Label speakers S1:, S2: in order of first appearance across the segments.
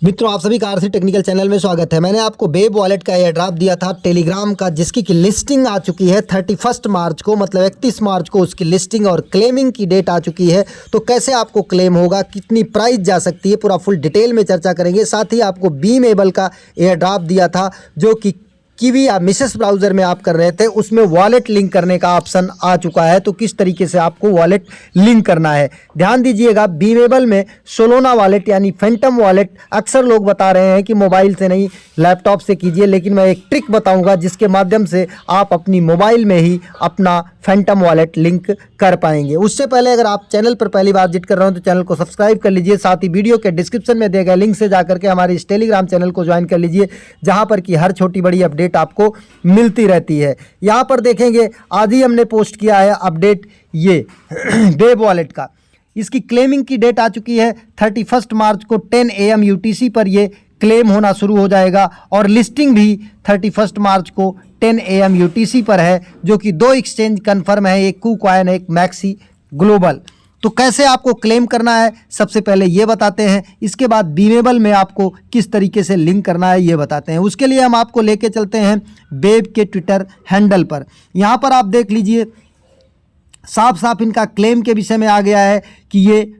S1: मित्रों, आप सभी का आरसी टेक्निकल चैनल में स्वागत है। मैंने आपको वेब वॉलेट का एयर ड्रॉप दिया था टेलीग्राम का, जिसकी की लिस्टिंग आ चुकी है 31 मार्च को, मतलब 31 मार्च को उसकी लिस्टिंग और क्लेमिंग की डेट आ चुकी है। तो कैसे आपको क्लेम होगा, कितनी प्राइस जा सकती है, पूरा फुल डिटेल में चर्चा करेंगे। साथ ही आपको बीमेबल का एयर ड्रॉप दिया था, जो कि कीवी या मिसेस ब्राउज़र में आप कर रहे थे, उसमें वॉलेट लिंक करने का ऑप्शन आ चुका है। तो किस तरीके से आपको वॉलेट लिंक करना है, ध्यान दीजिएगा। बीमेबल में सोलोना वॉलेट यानी फैंटम वॉलेट अक्सर लोग बता रहे हैं कि मोबाइल से नहीं लैपटॉप से कीजिए, लेकिन मैं एक ट्रिक बताऊंगा जिसके माध्यम से आप अपनी मोबाइल में ही अपना फैंटम वॉलेट लिंक कर पाएंगे। उससे पहले अगर आप चैनल पर पहली बार विजिट कर रहे हो तो चैनल को सब्सक्राइब कर लीजिए। साथ ही वीडियो के डिस्क्रिप्शन में दिए गए लिंक से जाकर के हमारे इस टेलीग्राम चैनल को ज्वाइन कर लीजिए, जहां पर कि हर छोटी बड़ी अपडेट आपको मिलती रहती है। यहां पर देखेंगे आज ही हमने पोस्ट किया है अपडेट ये वेब वॉलेट का। इसकी क्लेमिंग की डेट आ चुकी है 31 मार्च को 10 AM UTC पर ये क्लेम होना शुरू हो जाएगा, और लिस्टिंग भी 31 मार्च को 10 AM UTC पर है, जो कि 2 एक्सचेंज कन्फर्म है, एक KuCoin एक मैक्सी ग्लोबल। तो कैसे आपको क्लेम करना है सबसे पहले ये बताते हैं, इसके बाद बीमेबल में आपको किस तरीके से लिंक करना है ये बताते हैं। उसके लिए हम आपको लेके चलते हैं वेब के ट्विटर हैंडल पर। यहाँ पर आप देख लीजिए, साफ साफ इनका क्लेम के विषय में आ गया है कि ये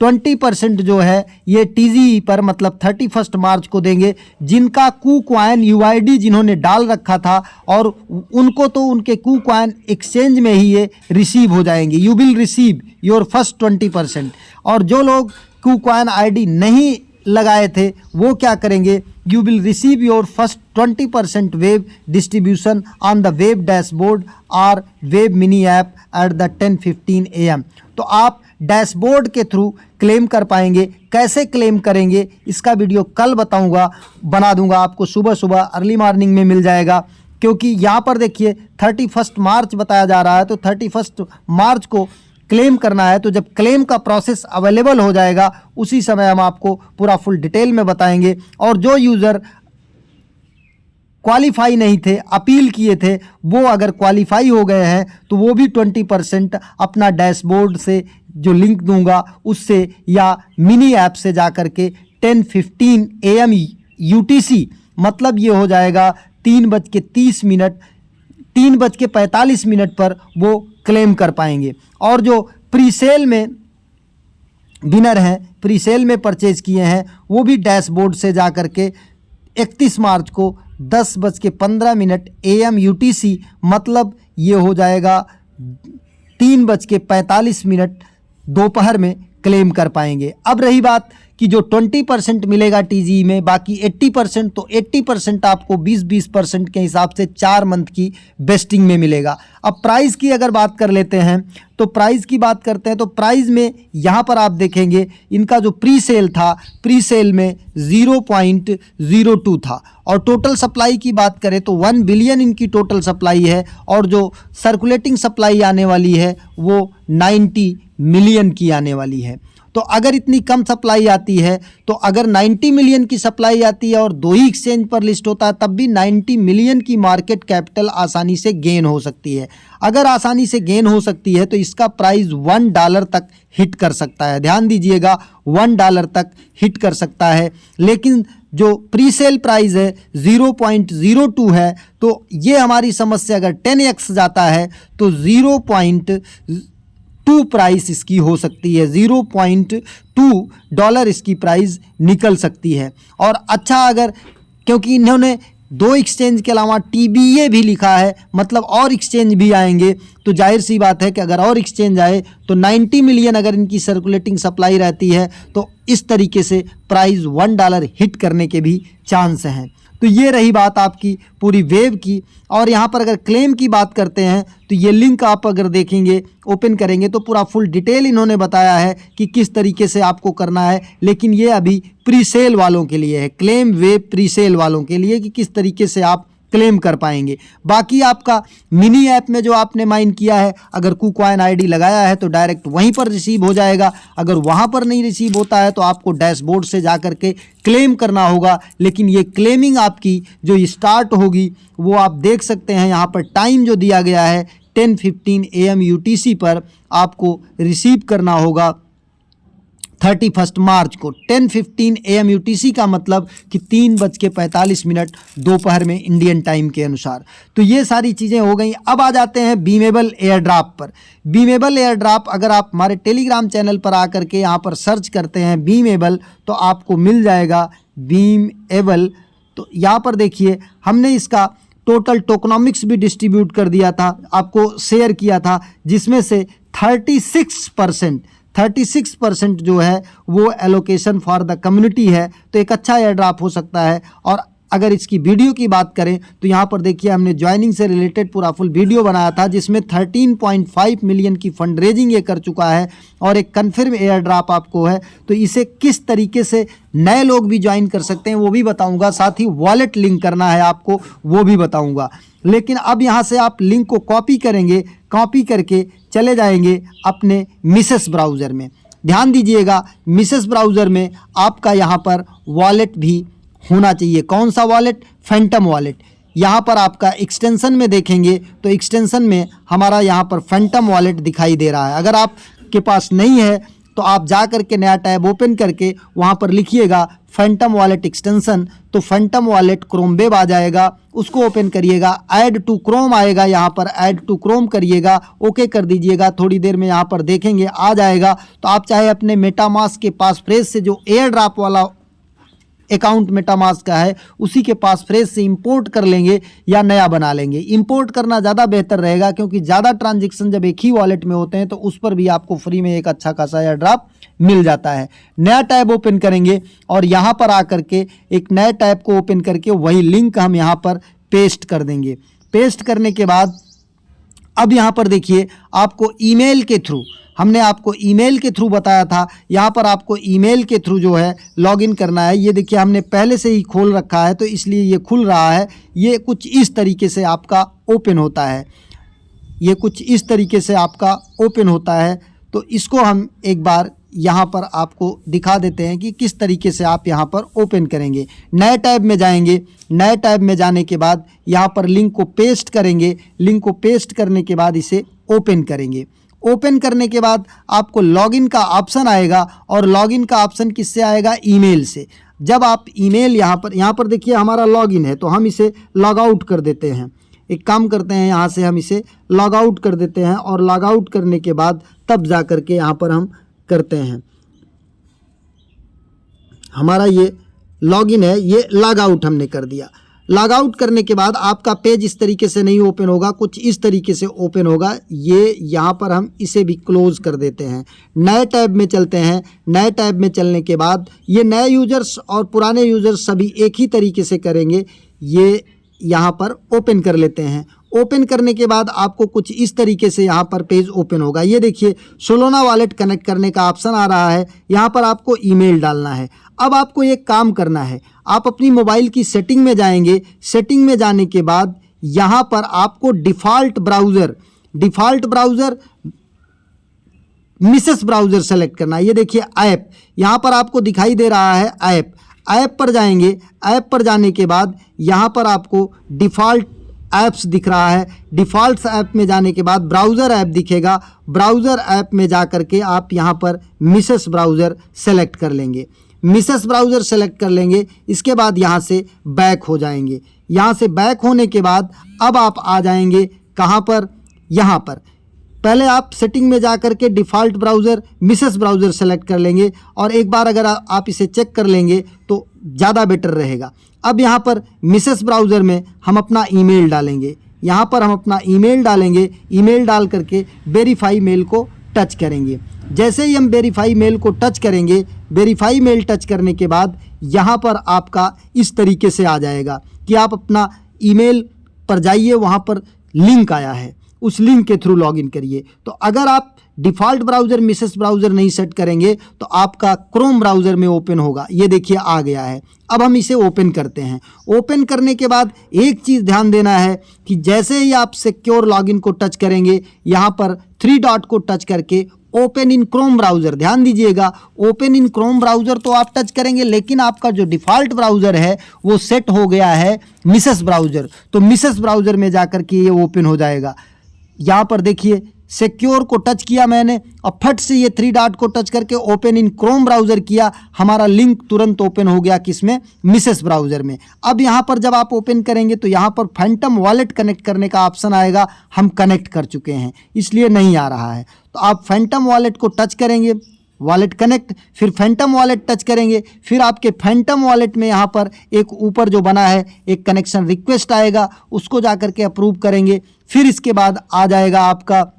S1: 20% जो है ये TGE पर, मतलब 31 मार्च को देंगे। जिनका KuCoin UID जिन्होंने डाल रखा था, और उनको तो उनके KuCoin एक्सचेंज में ही ये रिसीव हो जाएंगे। You will receive your first 20%। और जो लोग KuCoin ID नहीं लगाए थे वो क्या करेंगे, you will receive your first 20% web distribution on the web dashboard और web mini app at the 10:15 AM। तो आप डैशबोर्ड के थ्रू क्लेम कर पाएंगे। कैसे क्लेम करेंगे इसका वीडियो कल बताऊंगा, बना दूंगा आपको, सुबह सुबह अर्ली मॉर्निंग में मिल जाएगा। क्योंकि यहाँ पर देखिए 31 मार्च बताया जा रहा है, तो 31 मार्च को क्लेम करना है। तो जब क्लेम का प्रोसेस अवेलेबल हो जाएगा उसी समय हम आपको पूरा फुल डिटेल में बताएंगे। और जो यूज़र क्वालिफाई नहीं थे, अपील किए थे, वो अगर क्वालिफाई हो गए हैं तो वो भी 20% अपना डैशबोर्ड से जो लिंक दूंगा उससे या मिनी ऐप से जा कर के 10:15 AM UTC, मतलब ये हो जाएगा 3:45 पर वो क्लेम कर पाएंगे। और जो प्रीसेल में विनर हैं, प्रीसेल में परचेज किए हैं, वो भी डैशबोर्ड से जा कर के 31 मार्च को 10:15 AM UTC, मतलब ये हो जाएगा 3:45 दोपहर में क्लेम कर पाएंगे। अब रही बात कि जो 20% मिलेगा TGE में, बाकी 80%, तो 80% आपको 20% के हिसाब से 4 मंथ की वेस्टिंग में मिलेगा। अब प्राइस की अगर बात कर लेते हैं, तो प्राइस की बात करते हैं, तो प्राइस में यहाँ पर आप देखेंगे इनका जो प्री सेल था, प्री सेल में 0.02 था। और टोटल सप्लाई की बात करें तो 1 बिलियन इनकी टोटल सप्लाई है, और जो सर्कुलेटिंग सप्लाई आने वाली है वो 90 मिलियन की आने वाली है। तो अगर इतनी कम सप्लाई आती है, तो अगर 90 मिलियन की सप्लाई आती है और 2 ही एक्सचेंज पर लिस्ट होता है, तब भी 90 मिलियन की मार्केट कैपिटल आसानी से गेन हो सकती है। अगर आसानी से गेन हो सकती है तो इसका प्राइस $1 तक हिट कर सकता है। ध्यान दीजिएगा, $1 तक हिट कर सकता है। लेकिन जो प्री सेल प्राइस है 0.02 है, तो ये हमारी समझ से अगर 10x जाता है तो 0.2 प्राइस इसकी हो सकती है, $0.2 इसकी प्राइस निकल सकती है। और अच्छा, अगर क्योंकि इन्होंने 2 एक्सचेंज के अलावा TBA भी लिखा है, मतलब और एक्सचेंज भी आएंगे, तो जाहिर सी बात है कि अगर और एक्सचेंज आए तो 90 मिलियन अगर इनकी सर्कुलेटिंग सप्लाई रहती है तो इस तरीके से प्राइस $1 हिट करने के भी चांस हैं। तो ये रही बात आपकी पूरी वेब की। और यहाँ पर अगर क्लेम की बात करते हैं तो ये लिंक आप अगर देखेंगे, ओपन करेंगे, तो पूरा फुल डिटेल इन्होंने बताया है कि किस तरीके से आपको करना है। लेकिन ये अभी प्री सेल वालों के लिए है, क्लेम वेब प्री सेल वालों के लिए, कि किस तरीके से आप क्लेम कर पाएंगे। बाकी आपका मिनी ऐप में जो आपने माइन किया है, अगर KuCoin ID लगाया है तो डायरेक्ट वहीं पर रिसीव हो जाएगा। अगर वहां पर नहीं रिसीव होता है तो आपको डैशबोर्ड से जा कर के क्लेम करना होगा। लेकिन ये क्लेमिंग आपकी जो स्टार्ट होगी वो आप देख सकते हैं, यहाँ पर टाइम जो दिया गया है 10:15 AM UTC पर आपको रिसीव करना होगा 31 मार्च को 10:15 AM UTC का मतलब कि 3:45 दोपहर में इंडियन टाइम के अनुसार। तो ये सारी चीज़ें हो गई। अब आ जाते हैं बीमेबल एयर ड्रॉप पर। बीमेबल एयर ड्रॉप अगर आप हमारे टेलीग्राम चैनल पर आकर के यहाँ पर सर्च करते हैं बीमेबल तो आपको मिल जाएगा बीमेबल। तो यहाँ पर देखिए हमने इसका टोटल टोकनॉमिक्स भी डिस्ट्रीब्यूट कर दिया था, आपको शेयर किया था, जिसमें से 36% जो है वो एलोकेशन फॉर द कम्युनिटी है। तो एक अच्छा एयर ड्रॉप हो सकता है। और अगर इसकी वीडियो की बात करें तो यहाँ पर देखिए हमने ज्वाइनिंग से रिलेटेड पूरा फुल वीडियो बनाया था, जिसमें 13.5 मिलियन की फंड रेजिंग ये कर चुका है और एक कन्फर्म एयर ड्रॉप आपको है। तो इसे किस तरीके से नए लोग भी ज्वाइन कर सकते हैं वो भी बताऊंगा, साथ ही वॉलेट लिंक करना है आपको वो भी बताऊंगा। लेकिन अब यहाँ से आप लिंक को कॉपी करेंगे, कॉपी करके चले जाएंगे अपने मिसेस ब्राउज़र में। ध्यान दीजिएगा मिसेस ब्राउज़र में आपका यहाँ पर वॉलेट भी होना चाहिए। कौन सा वॉलेट? Phantom wallet. यहाँ पर आपका एक्सटेंशन में देखेंगे तो एक्सटेंशन में हमारा यहाँ पर फैंटम वॉलेट दिखाई दे रहा है। अगर आपके पास नहीं है तो आप जा करके नया टैब ओपन करके वहाँ पर लिखिएगा फैंटम वॉलेट एक्सटेंशन, तो फैंटम वॉलेट क्रोम वेब आ जाएगा, उसको ओपन करिएगा। ऐड टू क्रोम आएगा, यहाँ पर ऐड टू क्रोम करिएगा, ओके कर दीजिएगा। थोड़ी देर में यहाँ पर देखेंगे आ जाएगा। तो आप चाहे अपने मेटामास्क के पास फ्रेज से जो एयर ड्रॉप वाला अकाउंट मेटामास्क का है उसी के पास फ्रेज से इंपोर्ट कर लेंगे या नया बना लेंगे। इंपोर्ट करना ज़्यादा बेहतर रहेगा, क्योंकि ज़्यादा ट्रांजैक्शन जब एक ही वॉलेट में होते हैं तो उस पर भी आपको फ्री में एक अच्छा खासा एयर ड्रॉप मिल जाता है। नया टैब ओपन करेंगे और यहाँ पर आकर के एक नए टैब को ओपन करके वही लिंक हम यहाँ पर पेस्ट कर देंगे। पेस्ट करने के बाद अब यहाँ पर देखिए आपको ईमेल के थ्रू, हमने आपको ईमेल के थ्रू बताया था, यहाँ पर आपको ईमेल के थ्रू जो है लॉगिन करना है। ये देखिए हमने पहले से ही खोल रखा है तो इसलिए ये खुल रहा है। ये कुछ इस तरीके से आपका ओपन होता है, ये कुछ इस तरीके से आपका ओपन होता है। तो इसको हम एक बार यहाँ पर आपको दिखा देते हैं कि किस तरीके से आप यहाँ पर ओपन करेंगे। नए टैब में जाएंगे, नए टैब में जाने के बाद यहाँ पर लिंक को पेस्ट करेंगे। लिंक को पेस्ट करने के बाद इसे ओपन करेंगे। ओपन करने के बाद आपको लॉगिन का ऑप्शन आएगा और लॉगिन का ऑप्शन किससे आएगा? ईमेल से। जब आप ईमेल यहाँ पर देखिए हमारा लॉगिन है तो हम इसे लॉग आउट कर देते हैं। एक काम करते हैं, यहाँ से हम इसे लॉग आउट कर देते हैं और लॉग आउट करने के बाद तब जा कर के यहाँ पर हम करते हैं। हमारा ये लॉगिन है, ये लॉग आउट हमने कर दिया। लॉग आउट करने के बाद आपका पेज इस तरीके से नहीं ओपन होगा, कुछ इस तरीके से ओपन होगा। ये यहाँ पर हम इसे भी क्लोज कर देते हैं। नए टैब में चलते हैं। नए टैब में चलने के बाद ये नए यूजर्स और पुराने यूजर्स सभी एक ही तरीके से करेंगे। ये यहाँ पर ओपन कर लेते हैं। ओपन करने के बाद आपको कुछ इस तरीके से यहाँ पर पेज ओपन होगा। ये देखिए सोलोना वॉलेट कनेक्ट करने का ऑप्शन आ रहा है। यहाँ पर आपको ईमेल डालना है। अब आपको एक काम करना है, आप अपनी मोबाइल की सेटिंग में जाएंगे। सेटिंग में जाने के बाद यहाँ पर आपको default browser Mrs browser select करना है। ये देखिए ऐप, यहाँ पर आपको दिखाई दे रहा है ऐप पर जाएंगे। ऐप पर जाने के बाद यहाँ पर आपको डिफ़ॉल्ट ऐप्स दिख रहा है। डिफ़ॉल्ट ऐप में जाने के बाद ब्राउज़र ऐप दिखेगा। ब्राउज़र ऐप में जा कर के आप यहाँ पर मिसेस ब्राउज़र सेलेक्ट कर लेंगे। मिसेस ब्राउज़र सेलेक्ट कर लेंगे। इसके बाद यहाँ से बैक हो जाएंगे। यहाँ से बैक होने के बाद अब आप आ जाएंगे कहाँ पर? यहाँ पर। पहले आप सेटिंग में जा कर के default browser Mrs browser select कर लेंगे और एक बार अगर आप इसे चेक कर लेंगे तो ज़्यादा बेटर रहेगा। अब यहाँ पर मिसेस ब्राउज़र में हम अपना ईमेल डालेंगे। यहाँ पर हम अपना ईमेल डालेंगे। ईमेल डाल करके वेरीफाई मेल को टच करेंगे। जैसे ही हम वेरीफाई मेल को टच करेंगे, वेरीफाई मेल टच करने के बाद यहाँ पर आपका इस तरीके से आ जाएगा कि आप अपना ईमेल पर जाइए, वहाँ पर लिंक आया है, उस लिंक के थ्रू लॉगिन करिए। तो अगर आप डिफ़ॉल्ट ब्राउज़र मिसेस ब्राउज़र नहीं सेट करेंगे तो आपका क्रोम ब्राउज़र में ओपन होगा। ये देखिए आ गया है। अब हम इसे ओपन करते हैं। ओपन करने के बाद एक चीज़ ध्यान देना है कि जैसे ही आप सिक्योर लॉगिन को टच करेंगे, यहाँ पर 3 डॉट को टच करके ओपन इन क्रोम ब्राउज़र, ध्यान दीजिएगा ओपन इन क्रोम ब्राउज़र तो आप टच करेंगे, लेकिन आपका जो डिफ़ॉल्ट ब्राउज़र है वो सेट हो गया है मिसेस ब्राउज़र। तो मिसेस ब्राउज़र में जाकर के ये ओपन हो जाएगा। यहाँ पर देखिए सिक्योर को टच किया मैंने और फट से ये 3 डॉट को टच करके ओपन इन क्रोम ब्राउज़र किया, हमारा लिंक तुरंत ओपन हो गया किसमें, मिसेस ब्राउज़र में। अब यहाँ पर जब आप ओपन करेंगे तो यहाँ पर फैंटम वॉलेट कनेक्ट करने का ऑप्शन आएगा, हम कनेक्ट कर चुके हैं इसलिए नहीं आ रहा है। तो आप फैंटम वॉलेट को टच करेंगे, वॉलेट कनेक्ट, फिर फैंटम वॉलेट टच करेंगे, फिर आपके फैंटम वॉलेट में यहाँ पर एक ऊपर जो बना है एक कनेक्शन रिक्वेस्ट आएगा, उसको जा करके अप्रूव करेंगे। फिर इसके बाद आ जाएगा आपका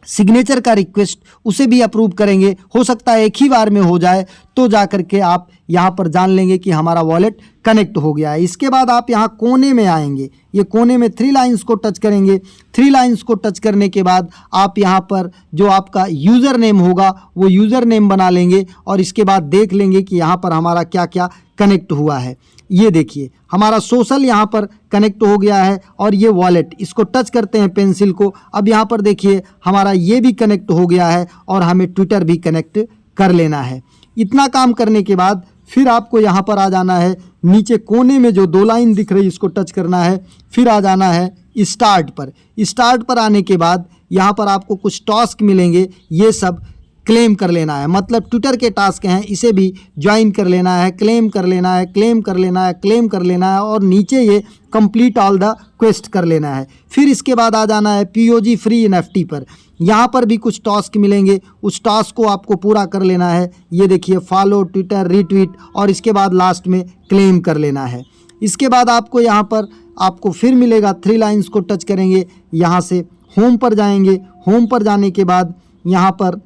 S1: सिग्नेचर का रिक्वेस्ट, उसे भी अप्रूव करेंगे। हो सकता है एक ही बार में हो जाए, तो जा करके आप यहाँ पर जान लेंगे कि हमारा वॉलेट कनेक्ट हो गया है। इसके बाद आप यहाँ कोने में आएंगे, ये कोने में 3 लाइंस को टच करेंगे। 3 लाइंस को टच करने के बाद आप यहाँ पर जो आपका यूज़र नेम होगा वो यूज़र नेम बना लेंगे और इसके बाद देख लेंगे कि यहाँ पर हमारा क्या क्या कनेक्ट हुआ है। ये देखिए हमारा सोशल यहाँ पर कनेक्ट हो गया है और ये वॉलेट, इसको टच करते हैं पेंसिल को। अब यहाँ पर देखिए हमारा ये भी कनेक्ट हो गया है और हमें ट्विटर भी कनेक्ट कर लेना है। इतना काम करने के बाद फिर आपको यहाँ पर आ जाना है, नीचे कोने में जो 2 लाइन दिख रही इसको टच करना है, फिर आ जाना है स्टार्ट पर। स्टार्ट पर आने के बाद यहाँ पर आपको कुछ टास्क मिलेंगे, ये सब क्लेम कर लेना है। मतलब ट्विटर के टास्क हैं, इसे भी ज्वाइन कर लेना है, क्लेम कर लेना है, क्लेम कर लेना है, क्लेम कर लेना है और नीचे ये कंप्लीट ऑल द क्वेस्ट कर लेना है। फिर इसके बाद आ जाना है POG फ्री NFT पर। यहाँ पर भी कुछ टास्क मिलेंगे, उस टास्क को आपको पूरा कर लेना है। ये देखिए फॉलो, ट्विटर, रीट्वीट और इसके बाद लास्ट में क्लेम कर लेना है। इसके बाद आपको यहाँ पर आपको फिर मिलेगा 3 लाइन्स को टच करेंगे, यहाँ से होम पर जाएंगे। होम पर जाने के बाद यहाँ पर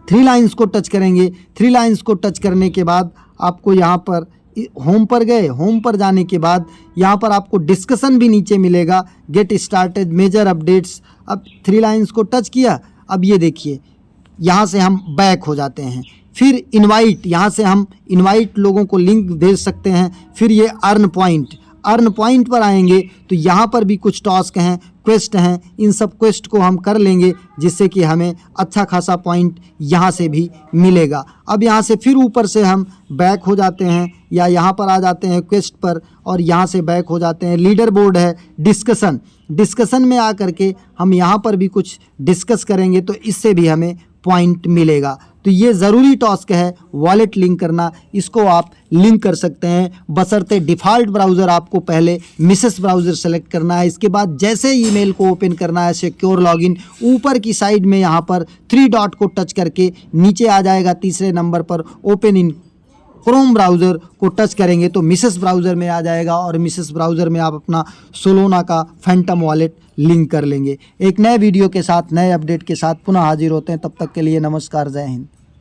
S1: 3 लाइन्स को टच करेंगे। 3 लाइन्स को टच करने के बाद आपको यहाँ पर होम पर गए, होम पर जाने के बाद यहाँ पर आपको डिस्कशन भी नीचे मिलेगा, गेट स्टार्टेड, मेजर अपडेट्स। अब 3 लाइन्स को टच किया, अब ये देखिए यहाँ से हम बैक हो जाते हैं। फिर इनवाइट, यहाँ से हम इनवाइट लोगों को लिंक भेज सकते हैं। फिर ये अर्न पॉइंट पर आएंगे तो यहाँ पर भी कुछ टास्क हैं, क्वेस्ट हैं, इन सब क्वेस्ट को हम कर लेंगे जिससे कि हमें अच्छा खासा पॉइंट यहाँ से भी मिलेगा। अब यहाँ से फिर ऊपर से हम बैक हो जाते हैं या यहाँ पर आ जाते हैं क्वेस्ट पर और यहाँ से बैक हो जाते हैं। लीडर बोर्ड है, डिस्कशन में आ करके हम यहाँ पर भी कुछ डिस्कस करेंगे तो इससे भी हमें पॉइंट मिलेगा। तो ये ज़रूरी टास्क है वॉलेट लिंक करना, इसको आप लिंक कर सकते हैं बशर्ते डिफ़ॉल्ट ब्राउज़र आपको पहले मिसेस ब्राउज़र सेलेक्ट करना है। इसके बाद जैसे ईमेल को ओपन करना है सिक्योर लॉगिन, ऊपर की साइड में यहाँ पर 3 डॉट को टच करके नीचे आ जाएगा तीसरे नंबर पर ओपन इन क्रोम ब्राउज़र को टच करेंगे तो मिसेस ब्राउज़र में आ जाएगा और मिसेस ब्राउज़र में आप अपना सोलोना का फैंटम वॉलेट लिंक कर लेंगे। एक नए वीडियो के साथ, नए अपडेट के साथ पुनः हाजिर होते हैं, तब तक के लिए नमस्कार, जय हिंद।